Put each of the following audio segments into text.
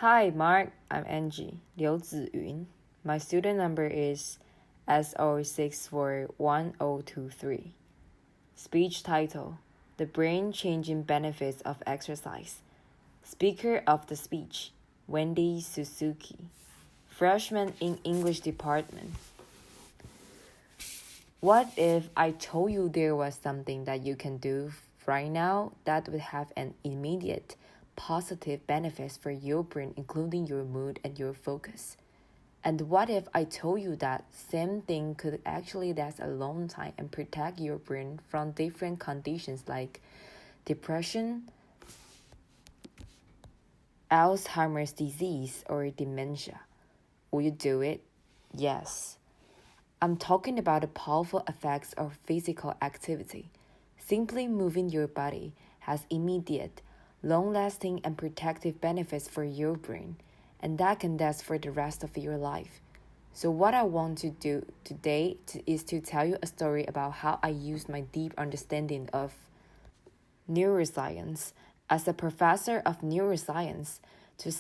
Hi, Mark. I'm Angie, Liu Ziyun. My student number is SO6411023. Speech title: The Brain-Changing Benefits of Exercise. Speaker of the speech: Wendy Suzuki, freshman in English department. What if I told you there was something that you can do right now that would have an immediate positive benefits for your brain, including your mood and your focus? And what if I told you that same thing could actually last a long time and protect your brain from different conditions like depression, Alzheimer's disease, or dementia? Will you do it? Yes. I'm talking about the powerful effects of physical activity. Simply moving your body has immediate, long-lasting, and protective benefits for your brain, and that can last for the rest of your life. So what I want to do today is to tell you a story about how I used my deep understanding of neuroscience as a professor of neuroscience to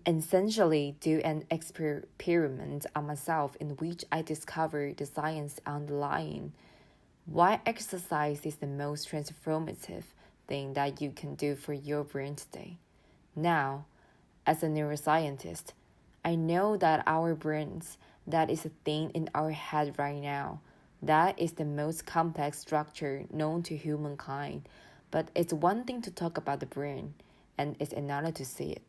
essentially do an experiment on myself in which I discovered the science underlying why exercise is the most transformative thing that you can do for your brain today. Now, as a neuroscientist, I know that our brains, that is a thing in our head right now, that is the most complex structure known to humankind. But it's one thing to talk about the brain, and it's another to see it.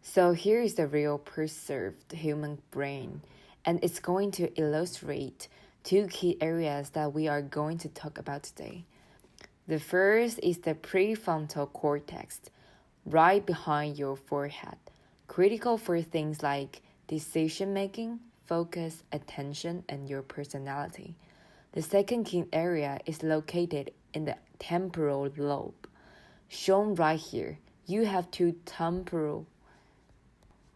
So here is the real preserved human brain, and it's going to illustrate two key areas that we are going to talk about today. The first is the prefrontal cortex, right behind your forehead, critical for things like decision-making, focus, attention, and your personality. The second key area is located in the temporal lobe, shown right here. You have two temporal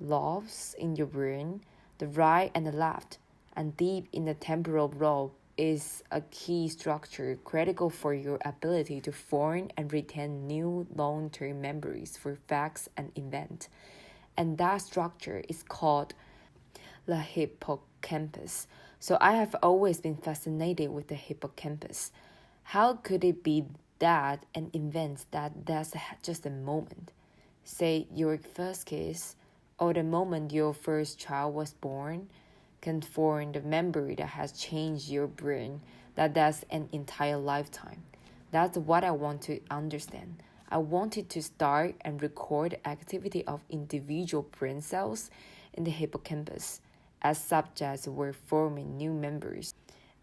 lobes in your brain, the right and the left, and deep in the temporal lobe is a key structure critical for your ability to form and retain new long-term memories for facts and events. And that structure is called the hippocampus. So I have always been fascinated with the hippocampus. How could it be that an event that's just a moment, say your first kiss, or the moment your first child was born, can form the memory that has changed your brain, that's an entire lifetime? That's what I want to understand. I wanted to start and record the activity of individual brain cells in the hippocampus as subjects were forming new memories,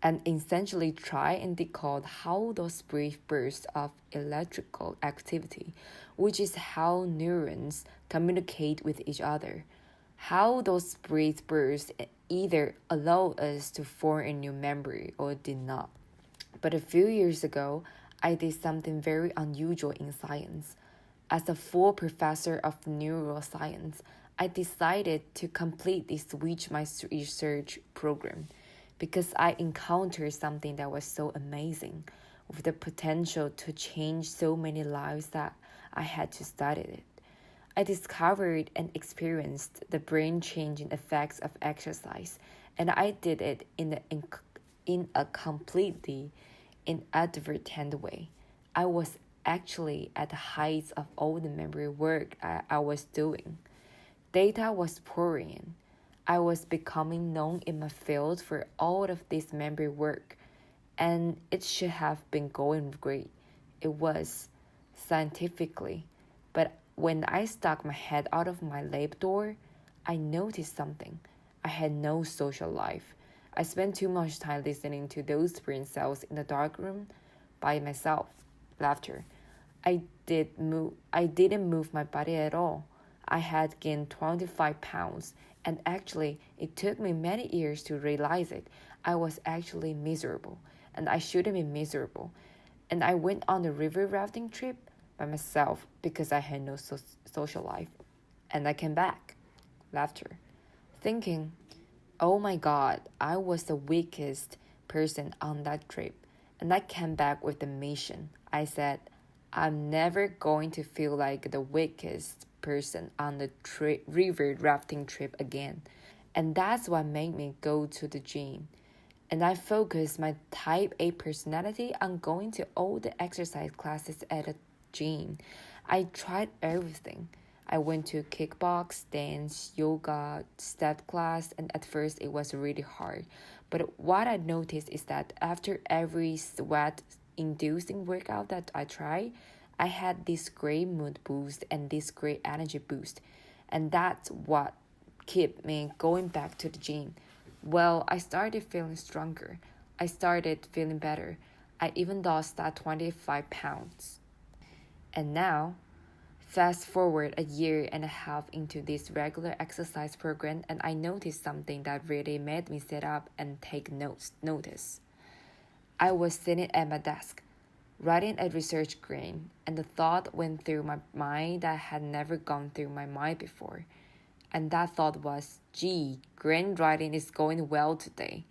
and essentially try and decode how those brief bursts of electrical activity, which is how neurons communicate with each other, how those brief bursts either allow us to form a new memory or did not. But a few years ago, I did something very unusual in science. As a full professor of neuroscience, I decided to completely switch my research program because I encountered something that was so amazing, with the potential to change so many lives that I had to study it. I discovered and experienced the brain-changing effects of exercise, and I did it in a completely inadvertent way. I was actually at the heights of all the memory work I was doing. Data was pouring in. I was becoming known in my field for all of this memory work, and it should have been going great. It was, scientifically. But when I stuck my head out of my lab door, I noticed something. I had no social life. I spent too much time listening to those brain cells in the dark room by myself. Laughter. I didn't move my body at all. I had gained 25 pounds, and actually, it took me many years to realize it. I was actually miserable, and I shouldn't be miserable. And I went on a river rafting trip by myself because I had no social life. And I came back. Laughter. Thinking, oh my God, I was the weakest person on that trip. And I came back with a mission. I said, I'm never going to feel like the weakest person on the river rafting trip again. And that's what made me go to the gym. And I focused my type A personality on going to all the exercise classes at a gym. I tried everything. I went to kickbox, dance, yoga, step class, and at first it was really hard. But what I noticed is that after every sweat inducing workout that I tried, I had this great mood boost and this great energy boost. And that's what kept me going back to the gym. Well, I started feeling stronger. I started feeling better. I even lost that 25 pounds. And now, fast forward a year and a half into this regular exercise program, and I noticed something that really made me sit up and take notice. I was sitting at my desk, writing a research grant, and the thought went through my mind that had never gone through my mind before. And that thought was, gee, grant writing is going well today.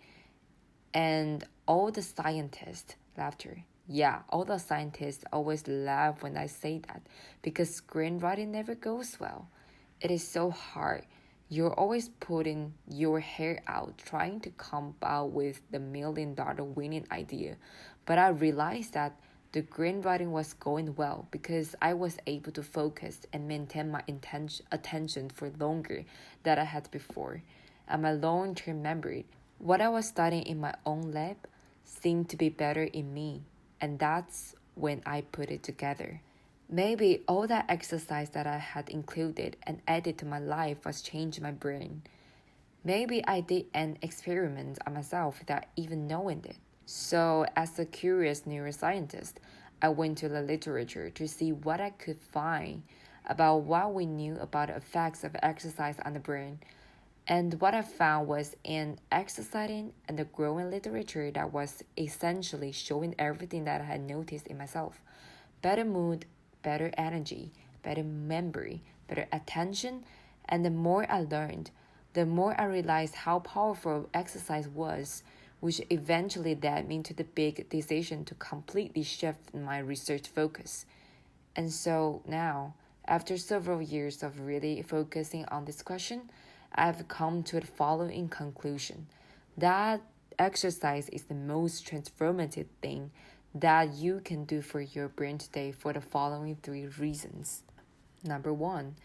And all the scientists laughter. Yeah, all the scientists always laugh when I say that because screenwriting never goes well. It is so hard. You're always putting your hair out trying to come out with the $1 million winning idea. But I realized that the screenwriting was going well because I was able to focus and maintain my attention for longer than I had before. And my long-term memory, what I was studying in my own lab, seemed to be better in me. And that's when I put it together. Maybe all that exercise that I had included and added to my life was changing my brain. Maybe I did an experiment on myself without even knowing it. So, as a curious neuroscientist, I went to the literature to see what I could find about what we knew about the effects of exercise on the brain. And what I found was an exercising and the growing literature that was essentially showing everything that I had noticed in myself. Better mood, better energy, better memory, better attention, and the more I learned, the more I realized how powerful exercise was, which eventually led me to the big decision to completely shift my research focus. And so now, after several years of really focusing on this question, I've come to the following conclusion, that exercise is the most transformative thing that you can do for your brain today for the following 3 reasons. Number 1,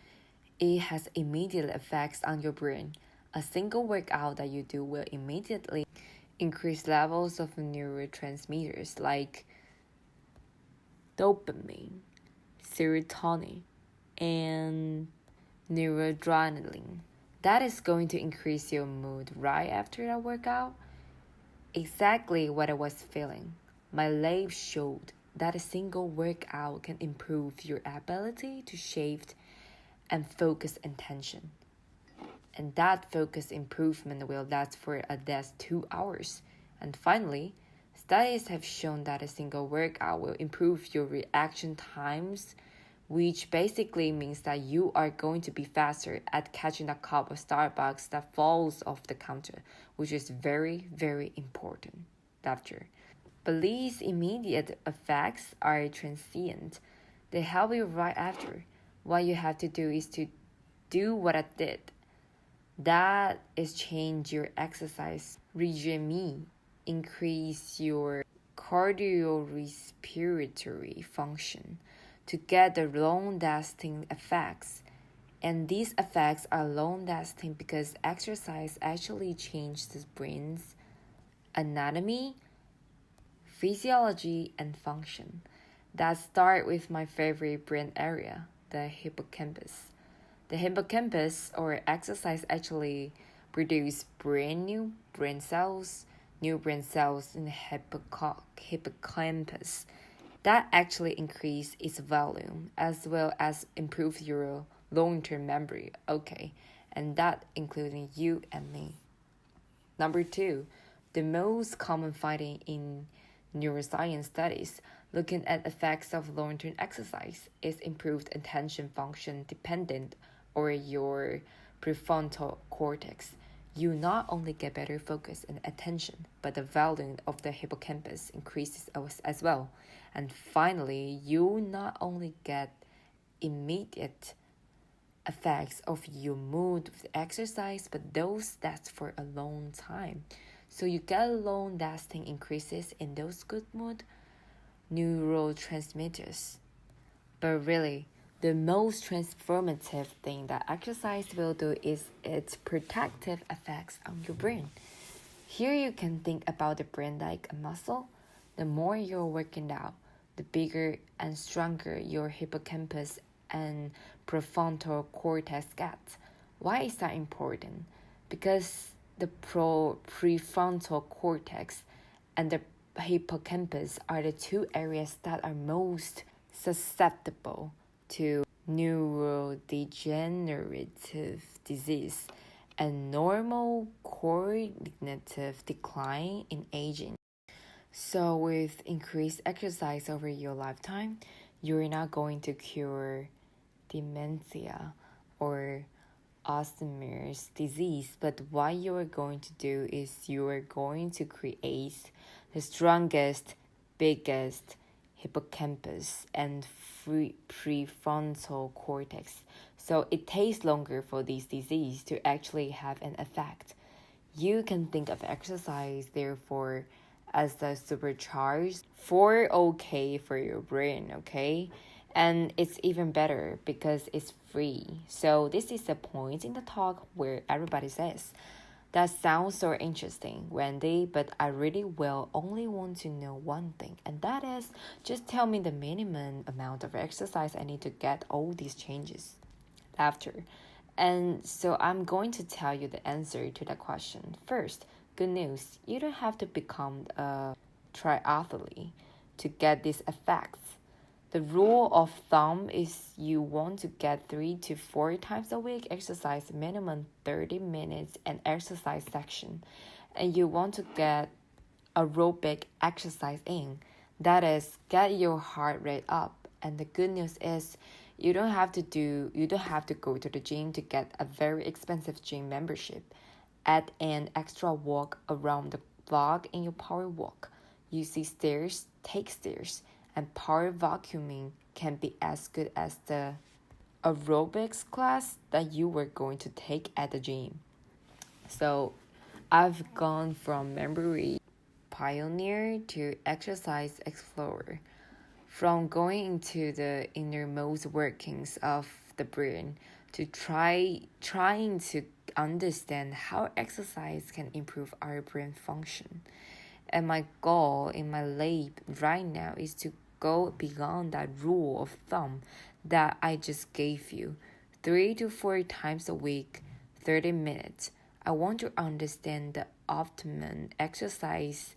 it has immediate effects on your brain. A single workout that you do will immediately increase levels of neurotransmitters like dopamine, serotonin, and noradrenaline. That is going to increase your mood right after that workout. Exactly what I was feeling. My lab showed that a single workout can improve your ability to shift and focus attention. And that focus improvement will last for at least 2 hours. And finally, studies have shown that a single workout will improve your reaction times, which basically means that you are going to be faster at catching a cup of Starbucks that falls off the counter, which is very, very important. Laughter. But these immediate effects are transient. They help you right after. What you have to do is to do what I did. That is change your exercise regime, increase your cardiorespiratory function to get the long-lasting effects. And these effects are long-lasting because exercise actually changes the brain's anatomy, physiology, and function. That start with my favorite brain area, the hippocampus. The hippocampus or exercise actually produce new brain cells in the hippocampus. That actually increase its volume as well as improve your long-term memory. Okay, and that including you and me. Number 2, the most common finding in neuroscience studies looking at effects of long-term exercise is improved attention function dependent or your prefrontal cortex. You not only get better focus and attention, but the volume of the hippocampus increases as well. And finally, you not only get immediate effects of your mood with exercise, but those last for a long time. So you get long-lasting increases in those good mood neurotransmitters. But really, the most transformative thing that exercise will do is its protective effects on your brain. Here you can think about the brain like a muscle. The more you're working out, the bigger and stronger your hippocampus and prefrontal cortex get. Why is that important? Because the prefrontal cortex and the hippocampus are the two areas that are most susceptible to neurodegenerative disease and normal cognitive decline in aging. So, with increased exercise over your lifetime, you're not going to cure dementia or Alzheimer's disease, but what you are going to do is you are going to create the strongest, biggest hippocampus and prefrontal cortex. So it takes longer for this disease to actually have an effect. You can think of exercise, therefore, as the supercharged for okay for your brain, okay? And it's even better because it's free. So this is the point in the talk where everybody says, that sounds so interesting, Wendy, but I really will only want to know one thing, and that is just tell me the minimum amount of exercise I need to get all these changes after. And so I'm going to tell you the answer to that question. First, good news, you don't have to become a triathlete to get these effects. The rule of thumb is you want to get 3 to 4 times a week exercise, minimum 30 minutes an exercise section. And you want to get aerobic exercise in. That is, get your heart rate up. And the good news is you don't have to go to the gym to get a very expensive gym membership. Add an extra walk around the block in your power walk. You see stairs, take stairs. And power vacuuming can be as good as the aerobics class that you were going to take at the gym. So I've gone from memory pioneer to exercise explorer, from going into the innermost workings of the brain to trying to understand how exercise can improve our brain function. And my goal in my lab right now is to go beyond that rule of thumb that I just gave you. 3 to 4 times a week, 30 minutes. I want to understand the optimum exercise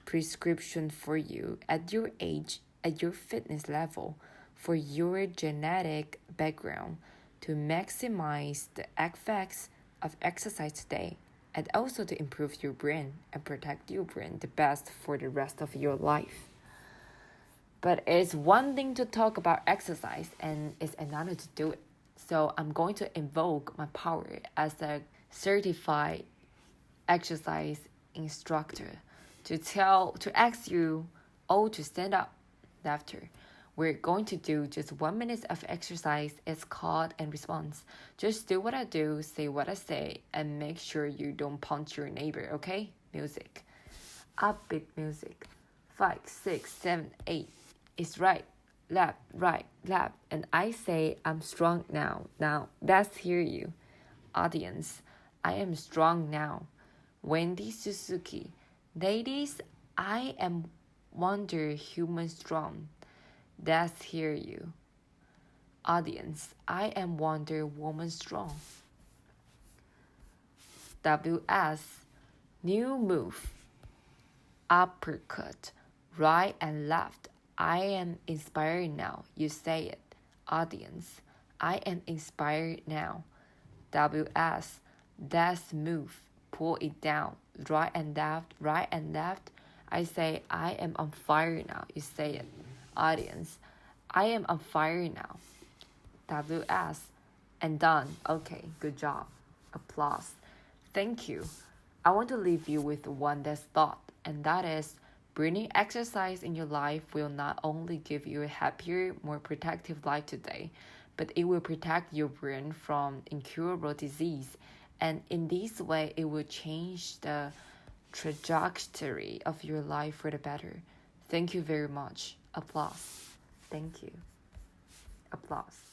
prescription for you at your age, at your fitness level, for your genetic background to maximize the effects of exercise today, and also to improve your brain and protect your brain the best for the rest of your life. But it's one thing to talk about exercise and it's another to do it. So I'm going to invoke my power as a certified exercise instructor to ask you all to stand up after. We're going to do just 1 minute of exercise. It's called and response. Just do what I do, say what I say, and make sure you don't punch your neighbor, okay? Music. Upbeat music. 5, 6, 7, 8. It's right, left, right, left. And I say I'm strong now. Now, let's hear you. Audience, I am strong now. Wendy Suzuki. Ladies, I am Wonder Human Strong. Let's hear you. Audience, I am Wonder Woman Strong. WS, new move. Uppercut, right and left. I am inspired now. You say it. Audience, I am inspired now. WS, let's move. Pull it down. Right and left, right and left. I say, I am on fire now. You say it. Audience, I am on fire now. WS, and done. Okay, good job. Applause. Thank you. I want to leave you with one last thought, and that is bringing exercise in your life will not only give you a happier, more protective life today, but it will protect your brain from incurable disease. And in this way, it will change the trajectory of your life for the better. Thank you very much. Applause. Thank you. Applause.